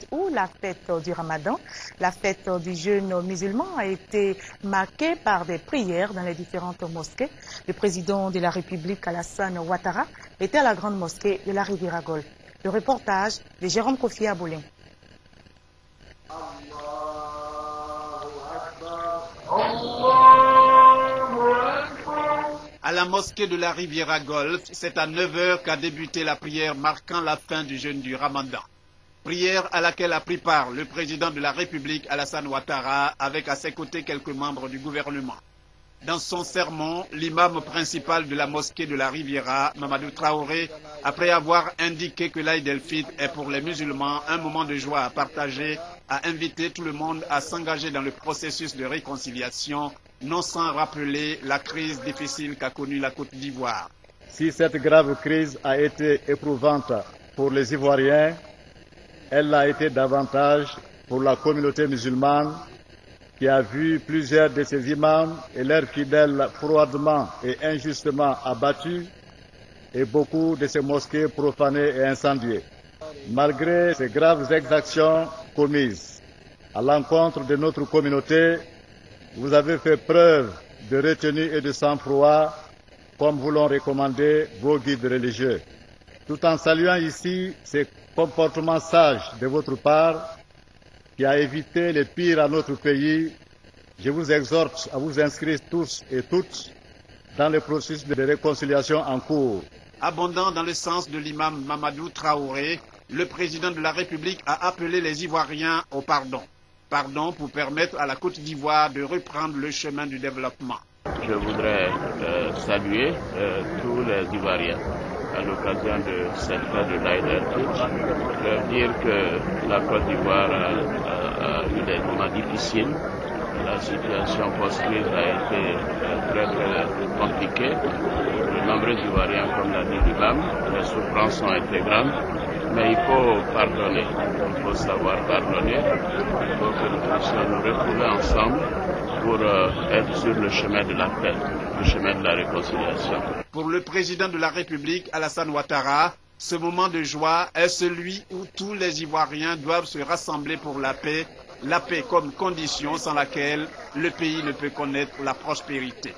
Où la fête du Ramadan, la fête du jeûne musulman a été marquée par des prières dans les différentes mosquées. Le président de la République, Alassane Ouattara, était à la grande mosquée de la Riviera Golfe. Le reportage de Jérôme Kofi Aboulin. À la mosquée de la Riviera Golfe, c'est à 9 h qu'a débuté la prière marquant la fin du jeûne du Ramadan. Prière à laquelle a pris part le président de la République, Alassane Ouattara, avec à ses côtés quelques membres du gouvernement. Dans son sermon, l'imam principal de la mosquée de la Riviera, Mamadou Traoré, après avoir indiqué que l'Aïd el-Fitr est pour les musulmans un moment de joie à partager, a invité tout le monde à s'engager dans le processus de réconciliation, non sans rappeler la crise difficile qu'a connue la Côte d'Ivoire. Si cette grave crise a été éprouvante pour les Ivoiriens, elle l'a été davantage pour la communauté musulmane qui a vu plusieurs de ses imams et leurs fidèles froidement et injustement abattus et beaucoup de ses mosquées profanées et incendiées. Malgré ces graves exactions commises à l'encontre de notre communauté, vous avez fait preuve de retenue et de sang-froid comme vous l'ont recommandé vos guides religieux. Tout en saluant ici ces comportements sages de votre part qui a évité le pire à notre pays, je vous exhorte à vous inscrire tous et toutes dans le processus de réconciliation en cours. Abondant dans le sens de l'imam Mamadou Traoré, le président de la République a appelé les Ivoiriens au pardon. Pardon pour permettre à la Côte d'Ivoire de reprendre le chemin du développement. Je voudrais saluer tous les Ivoiriens à l'occasion de cette fête de l'Aïd el-Fitr, leur dire que la Côte d'Ivoire a eu des moments difficiles. La situation post-crise a été très compliquée. De nombreux Ivoiriens, comme l'a dit l'imam, les souffrances ont été grandes, mais il faut pardonner, il faut savoir pardonner, il faut que nous puissions nous retrouver ensemble pour être sur le chemin de la paix, le chemin de la réconciliation. Pour le président de la République, Alassane Ouattara, ce moment de joie est celui où tous les Ivoiriens doivent se rassembler pour la paix comme condition sans laquelle le pays ne peut connaître la prospérité.